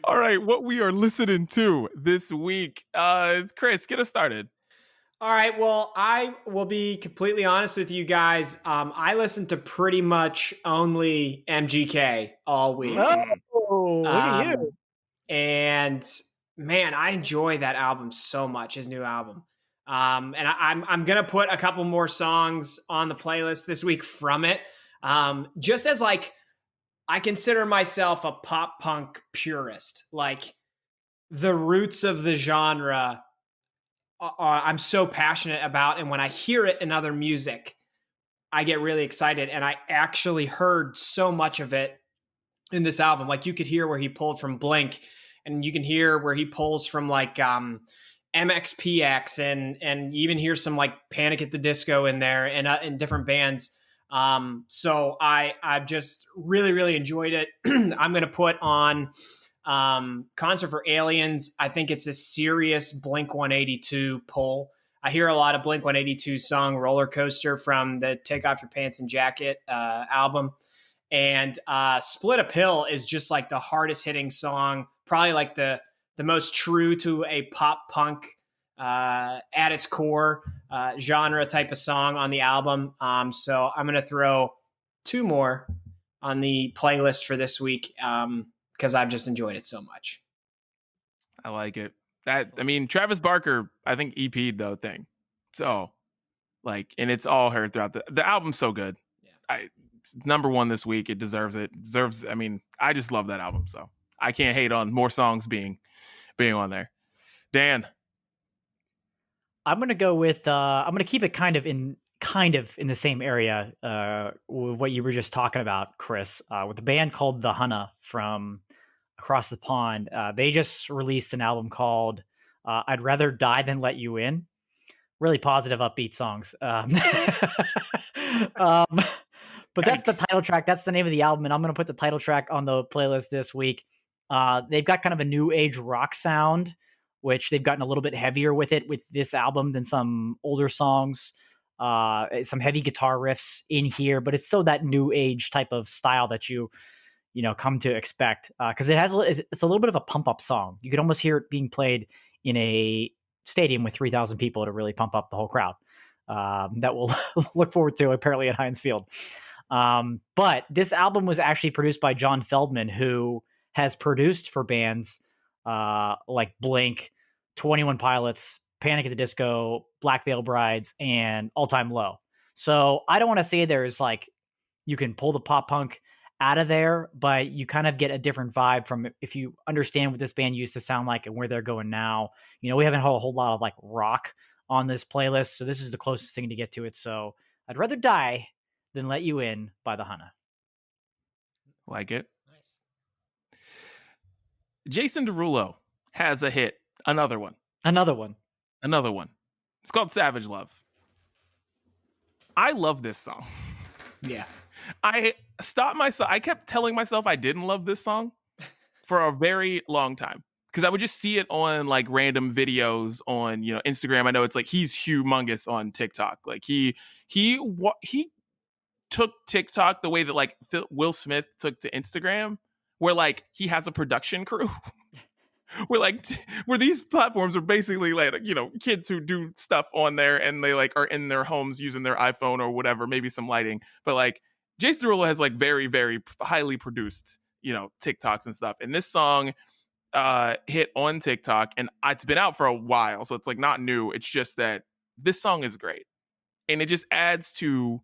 All right, what we are listening to this week is Chris. Get us started. All right. Well, I will be completely honest with you guys. I listened to pretty much only MGK all week. Oh, look at you. Um, and man, I enjoy that album so much, his new album. And I'm gonna put a couple more songs on the playlist this week from it. Just as like I consider myself a pop punk purist. Like the roots of the genre I'm so passionate about. And when I hear it in other music, I get really excited. And I actually heard so much of it in this album. Like you could hear where he pulled from Blink, and you can hear where he pulls from like MXPX, and you even hear some like Panic at the Disco in there, and in different bands. So I've just really enjoyed it. I'm gonna put on Concert for Aliens. I think it's a serious Blink 182 pull. I hear a lot of Blink 182 song Roller Coaster from the Take Off Your Pants and Jacket album. And Split a Pill is just like the hardest hitting song, probably like the most true to a pop punk at its core genre type of song on the album. So I'm going to throw two more on the playlist for this week because I've just enjoyed it so much. I like it. Travis Barker, I think EP'd the thing. So, like, and it's all heard throughout the album's so good. Yeah. It's number one this week. It deserves it. I just love that album. So I can't hate on more songs being on there. Dan. I'm gonna go with I'm gonna keep it kind of in the same area with what you were just talking about, Chris, with a band called The Hunna from across the pond. They just released an album called I'd Rather Die Than Let You In. Really positive, upbeat songs. But that's the title track. That's the name of the album, and I'm going to put the title track on the playlist this week. They've got kind of a new age rock sound, which they've gotten a little bit heavier with it with this album than some older songs. Some heavy guitar riffs in here, but it's still that new age type of style that you come to expect, because it's a little bit of a pump up song. You could almost hear it being played in a stadium with 3,000 people to really pump up the whole crowd. That we'll look forward to apparently at Heinz Field. But this album was actually produced by John Feldman, who has produced for bands like Blink, 21 Pilots, Panic at the Disco, Black Veil Brides, and All Time Low. So I don't want to say there's like you can pull the pop punk out of there, but you kind of get a different vibe from if you understand what this band used to sound like and where they're going now. We haven't had a whole lot of like rock on this playlist, so this is the closest thing to get to it. So I'd rather die than let you in by the Hunna. Like it. Nice. Jason Derulo has a hit. Another one. It's called Savage Love. I love this song. Yeah. I stopped myself. I kept telling myself I didn't love this song for a very long time because I would just see it on like random videos on Instagram. I know it's like he's humongous on TikTok. Like he took TikTok the way that like Will Smith took to Instagram, where like he has a production crew. where these platforms are basically like kids who do stuff on there and they like are in their homes using their iPhone or whatever, maybe some lighting, but like Jason Derulo has like very very highly produced TikToks and stuff, and this song hit on TikTok, and it's been out for a while, so it's like not new. It's just that this song is great, and it just adds to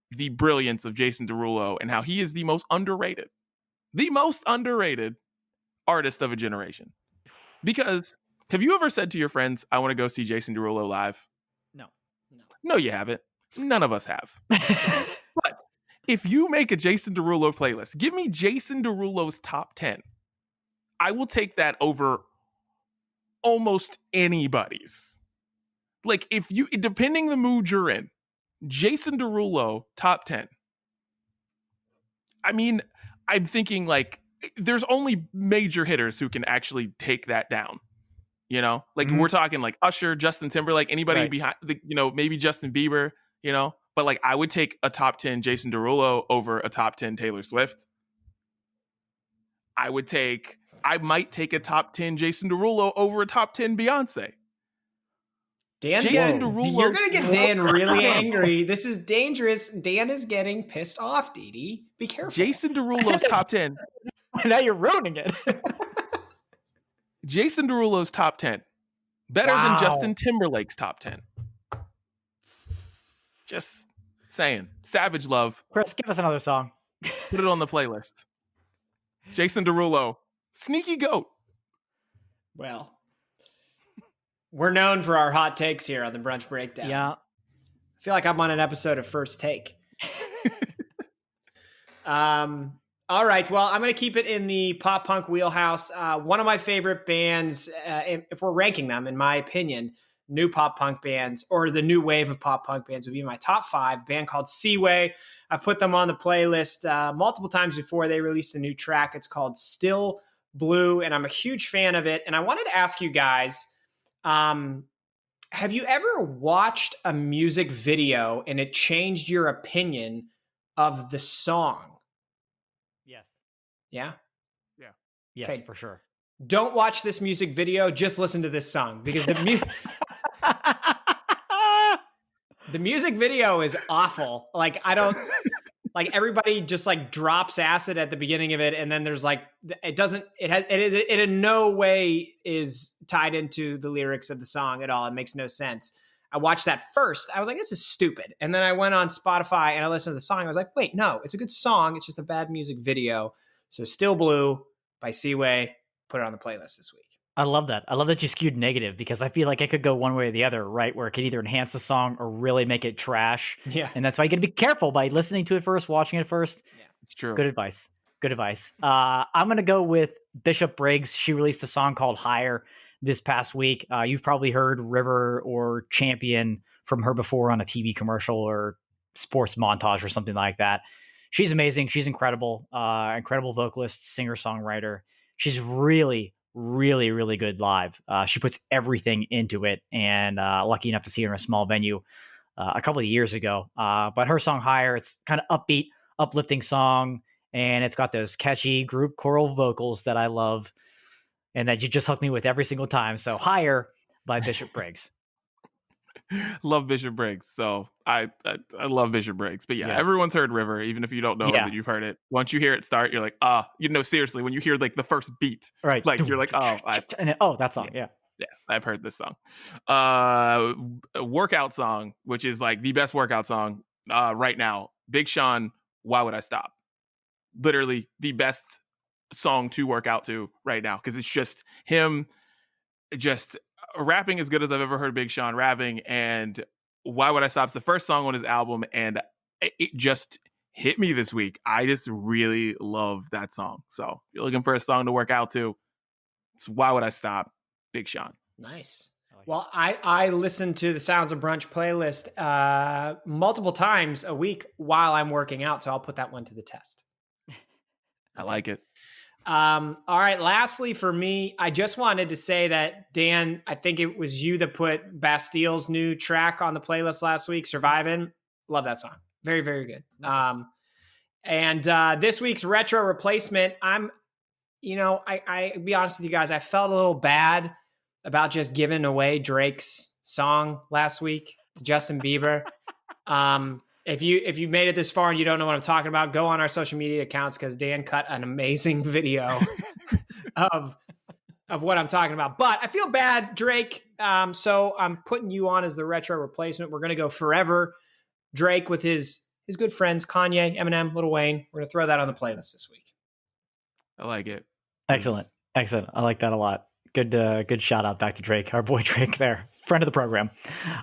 the brilliance of Jason Derulo and how he is the most underrated artist of a generation. Because have you ever said to your friends, I want to go see Jason Derulo live? No, you haven't. None of us have. But if you make a Jason Derulo playlist, give me Jason Derulo's top 10. I will take that over almost anybody's. Like depending the mood you're in, Jason Derulo top 10. I mean, I'm thinking like there's only major hitters who can actually take that down. We're talking like Usher, Justin Timberlake, anybody behind, maybe Justin Bieber, but like I would take a top 10 Jason Derulo over a top 10 Taylor Swift. I would take I might take a top 10 Jason Derulo over a top 10 Beyonce. You're going to get Dan really angry. This is dangerous. Dan is getting pissed off, Didi. Be careful. Jason Derulo's top 10. Now you're ruining it. Jason Derulo's top 10. Better than Justin Timberlake's top 10. Just saying. Savage Love. Chris, give us another song. Put it on the playlist. Jason Derulo. Sneaky Goat. Well, we're known for our hot takes here on the Brunch Breakdown. Yeah. I feel like I'm on an episode of First Take. All right. Well, I'm going to keep it in the pop punk wheelhouse. One of my favorite bands, if we're ranking them, in my opinion, new pop punk bands or the new wave of pop punk bands would be my top 5. A band called Seaway. I've put them on the playlist multiple times before. They released a new track. It's called Still Blue, and I'm a huge fan of it. And I wanted to ask you guys, have you ever watched a music video and it changed your opinion of the song? Yes. Yeah? Yeah. Yes, okay. For sure. Don't watch this music video. Just listen to this song because the music video is awful. Like, I don't... Like everybody just like drops acid at the beginning of it. And then there's like, it in no way is tied into the lyrics of the song at all. It makes no sense. I watched that first. I was like, this is stupid. And then I went on Spotify and I listened to the song. I was like, wait, no, it's a good song. It's just a bad music video. So Still Blue by Seaway, put it on the playlist this week. I love that. I love that you skewed negative because I feel like it could go one way or the other, right? Where it could either enhance the song or really make it trash. Yeah. And that's why you got to be careful by listening to it first, watching it first. Yeah, it's true. Good advice. Good advice. I'm going to go with Bishop Briggs. She released a song called Higher this past week. You've probably heard River or Champion from her before on a TV commercial or sports montage or something like that. She's amazing. She's incredible. Incredible vocalist, singer, songwriter. She's really good live. She puts everything into it, and lucky enough to see her in a small venue a couple of years ago. But her song Higher, it's kind of upbeat, uplifting song, and it's got those catchy group choral vocals that I love and that you just hook me with every single time. So Higher by Bishop Briggs. Love Bishop Briggs. So I love Bishop Briggs. But yeah, everyone's heard River, even if you don't know that you've heard it. Once you hear it start, you're like, seriously, when you hear like the first beat, right? Like you're like, that song, yeah, I've heard this song. A workout song, which is like the best workout song right now. Big Sean, Why Would I Stop? Literally the best song to work out to right now because it's just him, just rapping as good as I've ever heard Big Sean rapping, and Why Would I Stop's the first song on his album, and it just hit me this week. I just really love that song. So if you're looking for a song to work out to, it's Why Would I Stop, Big Sean. Nice. Well, I listen to the Sounds of Brunch playlist multiple times a week while I'm working out, so I'll put that one to the test. I like it. All right. Lastly, for me, I just wanted to say that, Dan, I think it was you that put Bastille's new track on the playlist last week, Survivin'. Love that song. Very, very good. Nice. And this week's retro replacement, I be honest with you guys, I felt a little bad about just giving away Drake's song last week to Justin Bieber. If you made it this far and you don't know what I'm talking about, go on our social media accounts because Dan cut an amazing video of what I'm talking about. But I feel bad, Drake. So I'm putting you on as the retro replacement. We're going to go Forever Drake with his good friends, Kanye, Eminem, Lil Wayne. We're going to throw that on the playlist this week. I like it. Excellent. I like that a lot. Good shout out back to Drake, our boy Drake there, friend of the program.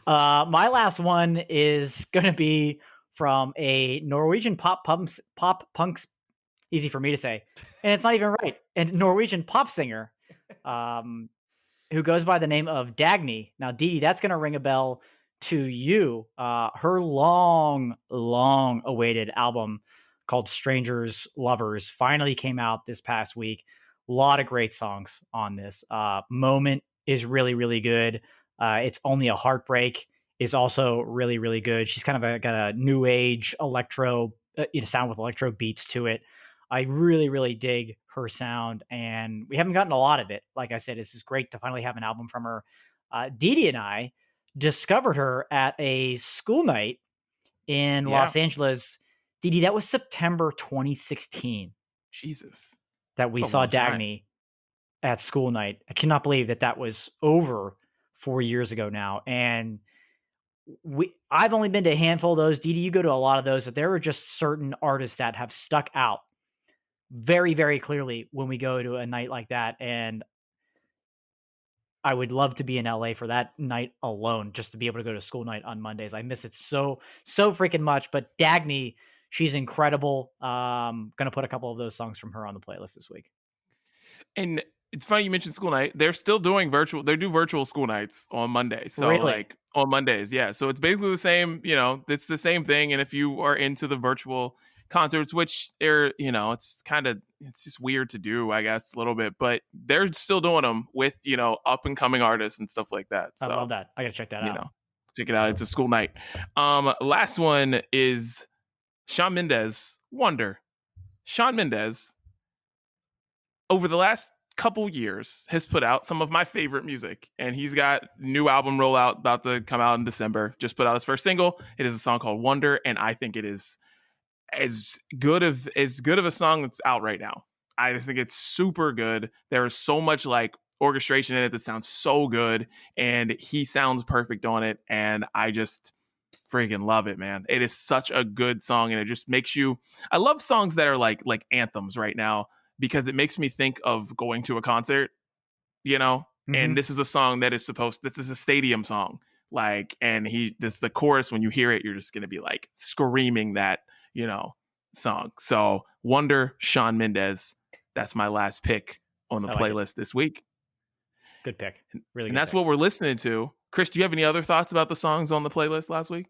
My last one is going to be from a Norwegian pop punks, easy for me to say, and it's not even right, a Norwegian pop singer who goes by the name of Dagny. Now, Dee, that's going to ring a bell to you. Her long awaited album called Strangers Lovers finally came out this past week. A lot of great songs on this. Moment is really good. It's Only a Heartbreak is also really good. She's kind of got a new age electro sound with electro beats to it. I really, really dig her sound, and we haven't gotten a lot of it. Like I said, this is great to finally have an album from her. Dee and I discovered her at a school night in Los Angeles. Dee, that was September 2016. Jesus. That we saw Dagny at school night. I cannot believe that was over 4 years ago now. And I've only been to a handful of those. Dee, you go to a lot of those, but there are just certain artists that have stuck out very, very clearly when we go to a night like that. And I would love to be in LA for that night alone, just to be able to go to school night on Mondays. I miss it so freaking much. But Dagny, she's incredible. Gonna put a couple of those songs from her on the playlist this week. And it's funny you mentioned school night. They're still doing virtual school nights on Monday. So really? Like on Mondays, yeah. So it's basically the same, it's the same thing. And if you are into the virtual concerts, which they're, it's just weird to do, I guess, a little bit, but they're still doing them with, up and coming artists and stuff like that. So, I love that. I gotta check that out. Check it out. It's a school night. Last one is Shawn Mendes, Wonder. Shawn Mendes, over the last couple years, has put out some of my favorite music, and he's got new album rollout about to come out in December. Just put out his first single. It is a song called Wonder, and I think it is as good of a song that's out right now. I just think it's super good. There is so much like orchestration in it that sounds so good, and he sounds perfect on it, and I just freaking love it, man. It is such a good song, and it just makes you. I love songs that are like anthems right now, because it makes me think of going to a concert, Mm-hmm. And this is a song that this is a stadium song. Like, and the chorus, when you hear it, you're just going to be like screaming that, song. So Wonder, Shawn Mendes, that's my last pick on the playlist this week. Good pick. Really and good that's pick. What we're listening to. Chris, do you have any other thoughts about the songs on the playlist last week?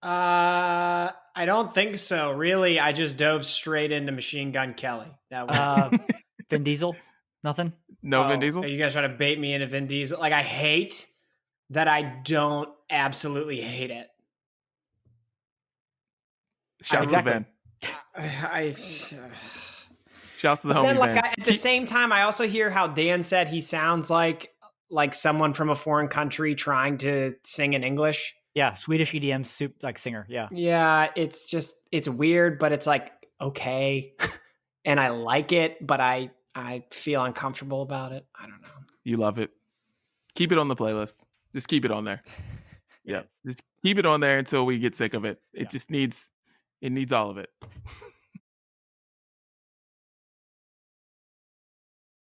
I don't think so. Really, I just dove straight into Machine Gun Kelly. That was Vin Diesel. Nothing. No, Vin Diesel. Are you guys trying to bait me into Vin Diesel? Like, I hate that. I don't absolutely hate it. Shouts to Ben. Shouts to the homie Ben. At the same time, I also hear how Dan said he sounds like someone from a foreign country trying to sing in English. Yeah, Swedish EDM singer. Yeah. Yeah, it's weird, but it's like, okay. And I like it, but I feel uncomfortable about it. I don't know. You love it. Keep it on the playlist. Just keep it on there. Yeah. Just keep it on there until we get sick of it. It just needs all of it.